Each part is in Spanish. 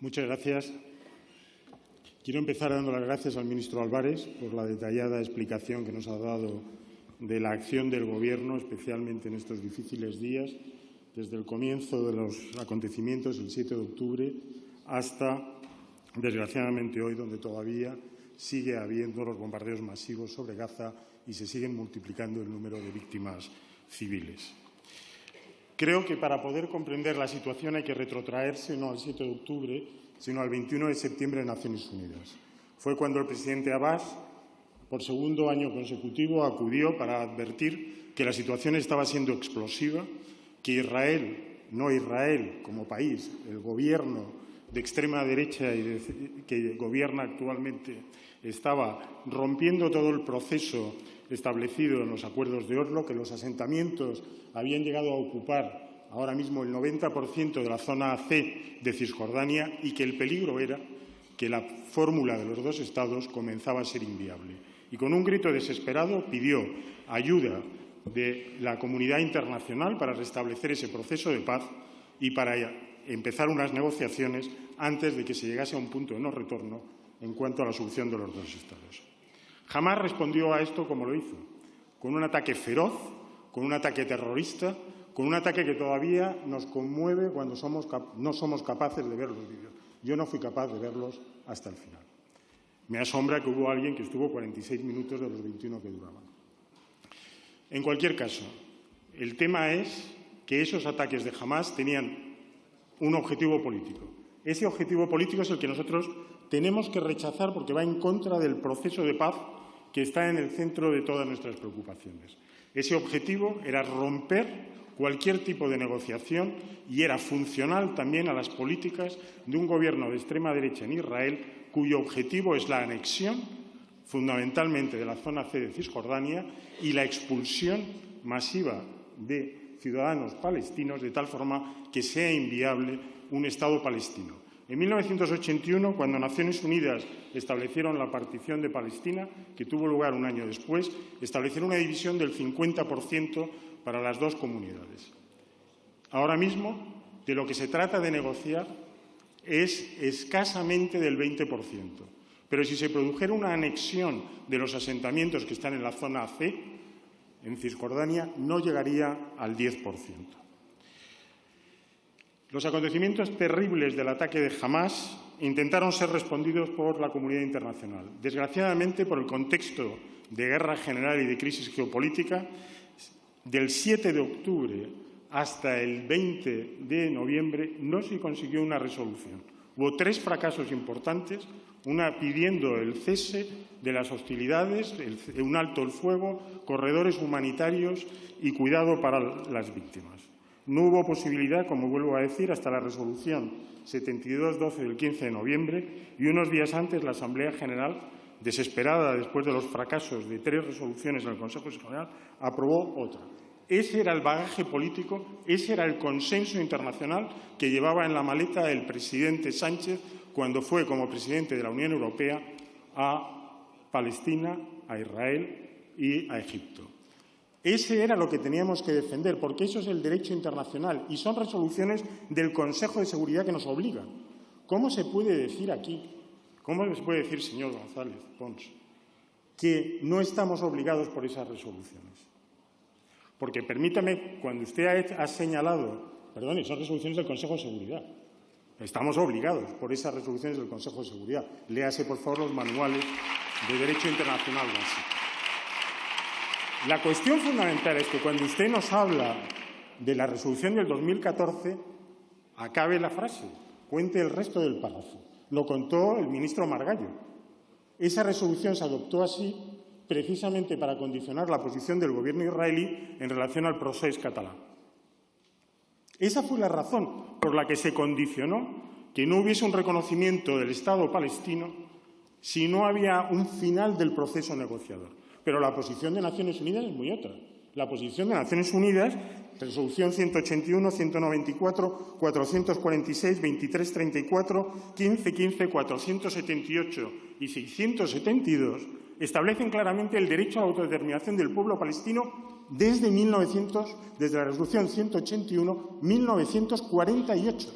Muchas gracias. Quiero empezar dando las gracias al ministro Álvarez por la detallada explicación que nos ha dado de la acción del Gobierno, especialmente en estos difíciles días, desde el comienzo de los acontecimientos, el 7 de octubre, hasta, desgraciadamente, hoy, donde todavía sigue habiendo los bombardeos masivos sobre Gaza y se siguen multiplicando el número de víctimas civiles. Creo que para poder comprender la situación hay que retrotraerse no al 7 de octubre, sino al 21 de septiembre de Naciones Unidas. Fue cuando el presidente Abbas, por segundo año consecutivo, acudió para advertir que la situación estaba siendo explosiva, que Israel, no Israel como país, el gobierno de extrema derecha que gobierna actualmente, estaba rompiendo todo el proceso establecido en los acuerdos de Oslo, que los asentamientos habían llegado a ocupar ahora mismo el 90% de la zona C de Cisjordania y que el peligro era que la fórmula de los dos Estados comenzaba a ser inviable. Y con un grito desesperado pidió ayuda de la comunidad internacional para restablecer ese proceso de paz y para empezar unas negociaciones antes de que se llegase a un punto de no retorno en cuanto a la solución de los dos Estados. Hamás respondió a esto como lo hizo, con un ataque feroz, con un ataque terrorista, con un ataque que todavía nos conmueve cuando no somos capaces de ver los vídeos. Yo no fui capaz de verlos hasta el final. Me asombra que hubo alguien que estuvo 46 minutos de los 21 que duraban. En cualquier caso, el tema es que esos ataques de Hamás tenían un objetivo político. Ese objetivo político es el que nosotros tenemos que rechazar porque va en contra del proceso de paz que está en el centro de todas nuestras preocupaciones. Ese objetivo era romper cualquier tipo de negociación y era funcional también a las políticas de un gobierno de extrema derecha en Israel cuyo objetivo es la anexión fundamentalmente de la zona C de Cisjordania y la expulsión masiva de ciudadanos palestinos de tal forma que sea inviable un Estado palestino. En 1981, cuando Naciones Unidas establecieron la partición de Palestina, que tuvo lugar un año después, establecieron una división del 50% para las dos comunidades. Ahora mismo, de lo que se trata de negociar es escasamente del 20%. Pero si se produjera una anexión de los asentamientos que están en la zona C, en Cisjordania, no llegaría al 10%. Los acontecimientos terribles del ataque de Hamás intentaron ser respondidos por la comunidad internacional. Desgraciadamente, por el contexto de guerra general y de crisis geopolítica, del 7 de octubre hasta el 20 de noviembre no se consiguió una resolución. Hubo 3 fracasos importantes, una pidiendo el cese de las hostilidades, un alto el fuego, corredores humanitarios y cuidado para las víctimas. No hubo posibilidad, como vuelvo a decir, hasta la resolución 7212 del 15 de noviembre y unos días antes la Asamblea General, desesperada después de los fracasos de 3 resoluciones en el Consejo General, aprobó otra. Ese era el bagaje político, ese era el consenso internacional que llevaba en la maleta el presidente Sánchez cuando fue como presidente de la Unión Europea a Palestina, a Israel y a Egipto. Ese era lo que teníamos que defender, porque eso es el derecho internacional y son resoluciones del Consejo de Seguridad que nos obligan. ¿Cómo se puede decir aquí, cómo les puede decir, señor González Pons, que no estamos obligados por esas resoluciones? Porque, permítame, cuando usted ha señalado, perdone, son resoluciones del Consejo de Seguridad. Estamos obligados por esas resoluciones del Consejo de Seguridad. Léase, por favor, los manuales de Derecho Internacional básico. La cuestión fundamental es que cuando usted nos habla de la resolución del 2014, acabe la frase, cuente el resto del párrafo. Lo contó el ministro Margallo. Esa resolución se adoptó así precisamente para condicionar la posición del Gobierno israelí en relación al procés catalán. Esa fue la razón por la que se condicionó que no hubiese un reconocimiento del Estado palestino si no había un final del proceso negociador. Pero la posición de Naciones Unidas es muy otra. La posición de Naciones Unidas, resolución 181, 194, 446, 2334, 1515, 478 y 672, establecen claramente el derecho a la autodeterminación del pueblo palestino desde la resolución 181, 1948.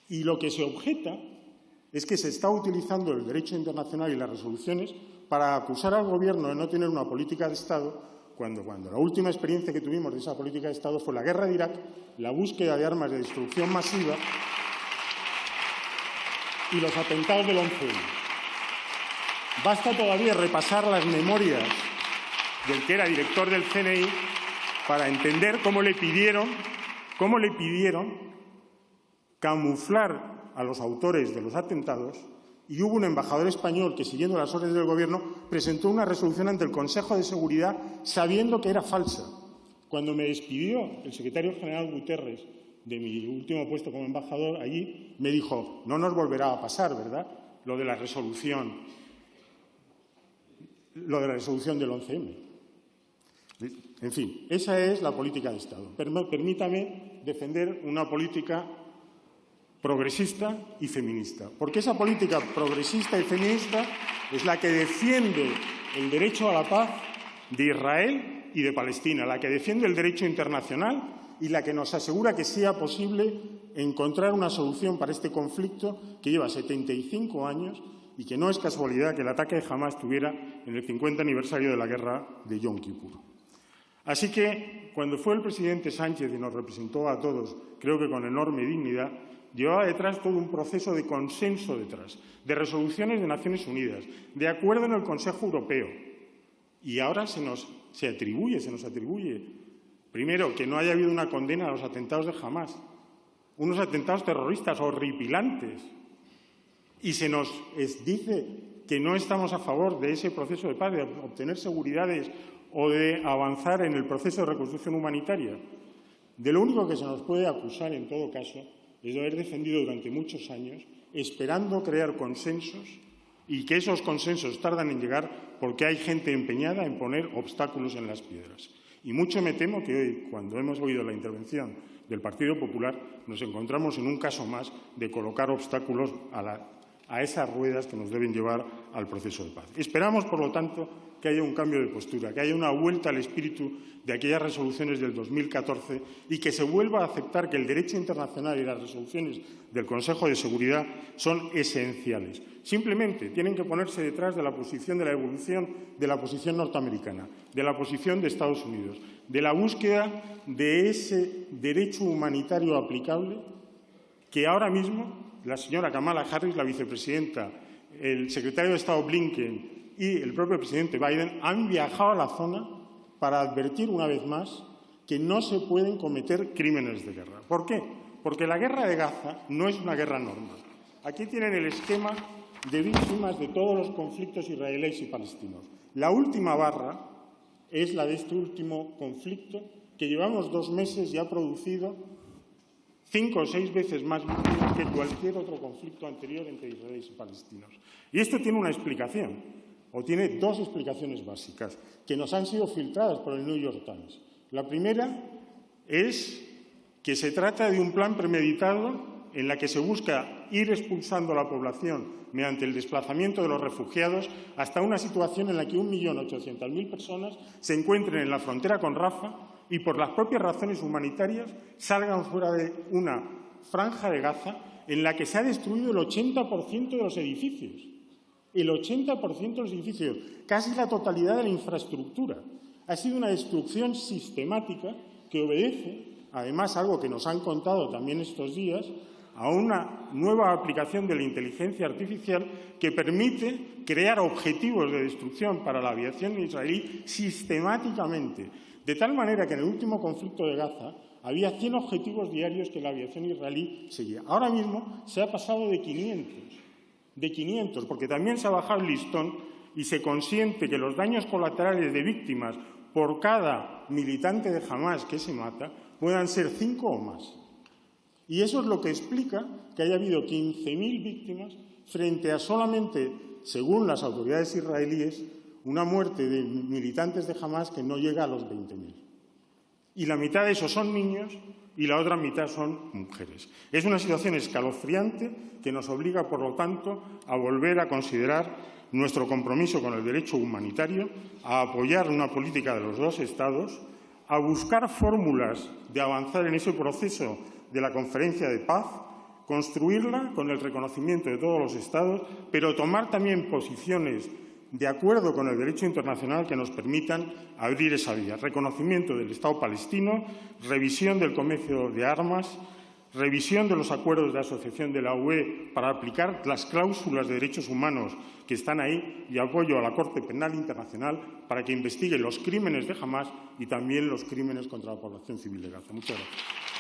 Y lo que se objeta es que se está utilizando el derecho internacional y las resoluciones para acusar al Gobierno de no tener una política de Estado, cuando la última experiencia que tuvimos de esa política de Estado fue la guerra de Irak, la búsqueda de armas de destrucción masiva y los atentados del 11M. Basta todavía repasar las memorias del que era director del CNI para entender cómo le pidieron camuflar a los autores de los atentados, y hubo un embajador español que, siguiendo las órdenes del Gobierno, presentó una resolución ante el Consejo de Seguridad sabiendo que era falsa. Cuando me despidió el secretario general Guterres de mi último puesto como embajador allí, me dijo: no nos volverá a pasar, ¿verdad?, lo de la resolución del 11M. En fin, esa es la política de Estado. Permítame defender una política progresista y feminista, porque esa política progresista y feminista es la que defiende el derecho a la paz de Israel y de Palestina, la que defiende el derecho internacional y la que nos asegura que sea posible encontrar una solución para este conflicto que lleva 75 años y que no es casualidad que el ataque de Hamás estuviera en el 50 aniversario de la guerra de Yom Kippur. Así que, cuando fue el presidente Sánchez y nos representó a todos, creo que con enorme dignidad, llevaba detrás todo un proceso de consenso detrás, de resoluciones de Naciones Unidas, de acuerdo en el Consejo Europeo. Y ahora se nos atribuye, primero, que no haya habido una condena a los atentados de Hamás, unos atentados terroristas horripilantes, y se nos dice que no estamos a favor de ese proceso de paz, de obtener seguridades o de avanzar en el proceso de reconstrucción humanitaria. De lo único que se nos puede acusar, en todo caso, es de haber defendido durante muchos años, esperando crear consensos, y que esos consensos tardan en llegar porque hay gente empeñada en poner obstáculos en las piedras. Y mucho me temo que hoy, cuando hemos oído la intervención del Partido Popular, nos encontramos en un caso más de colocar obstáculos a esas ruedas que nos deben llevar al proceso de paz. Esperamos, por lo tanto, que haya un cambio de postura, que haya una vuelta al espíritu de aquellas resoluciones del 2014 y que se vuelva a aceptar que el derecho internacional y las resoluciones del Consejo de Seguridad son esenciales. Simplemente tienen que ponerse detrás de la posición de la evolución de la posición norteamericana, de la posición de Estados Unidos, de la búsqueda de ese derecho humanitario aplicable que ahora mismo la señora Kamala Harris, la vicepresidenta, el secretario de Estado Blinken y el propio presidente Biden han viajado a la zona para advertir una vez más que no se pueden cometer crímenes de guerra. ¿Por qué? Porque la guerra de Gaza no es una guerra normal. Aquí tienen el esquema de víctimas de todos los conflictos israelíes y palestinos. La última barra es la de este último conflicto que llevamos 2 meses y ha producido 5 o 6 veces más víctimas que cualquier otro conflicto anterior entre israelíes y palestinos. Y esto tiene una explicación, o tiene 2 explicaciones básicas, que nos han sido filtradas por el New York Times. La primera es que se trata de un plan premeditado en la que se busca ir expulsando a la población mediante el desplazamiento de los refugiados hasta una situación en la que 1.800.000 personas se encuentren en la frontera con Rafah y, por las propias razones humanitarias, salgan fuera de una franja de Gaza en la que se ha destruido el 80% de los edificios. El 80% de los edificios, casi la totalidad de la infraestructura. Ha sido una destrucción sistemática que obedece, además, algo que nos han contado también estos días, a una nueva aplicación de la inteligencia artificial que permite crear objetivos de destrucción para la aviación israelí sistemáticamente, de tal manera que en el último conflicto de Gaza había 100 objetivos diarios que la aviación israelí seguía. Ahora mismo se ha pasado de 500, porque también se ha bajado el listón y se consiente que los daños colaterales de víctimas por cada militante de Hamás que se mata puedan ser 5 o más. Y eso es lo que explica que haya habido 15.000 víctimas frente a solamente, según las autoridades israelíes, una muerte de militantes de Hamás que no llega a los 20.000. Y la mitad de esos son niños y la otra mitad son mujeres. Es una situación escalofriante que nos obliga, por lo tanto, a volver a considerar nuestro compromiso con el derecho humanitario, a apoyar una política de los 2 Estados, a buscar fórmulas de avanzar en ese proceso de la conferencia de paz, construirla con el reconocimiento de todos los Estados, pero tomar también posiciones de acuerdo con el derecho internacional que nos permitan abrir esa vía. Reconocimiento del Estado palestino, revisión del comercio de armas, revisión de los acuerdos de asociación de la UE para aplicar las cláusulas de derechos humanos que están ahí y apoyo a la Corte Penal Internacional para que investigue los crímenes de Hamás y también los crímenes contra la población civil de Gaza. Muchas gracias.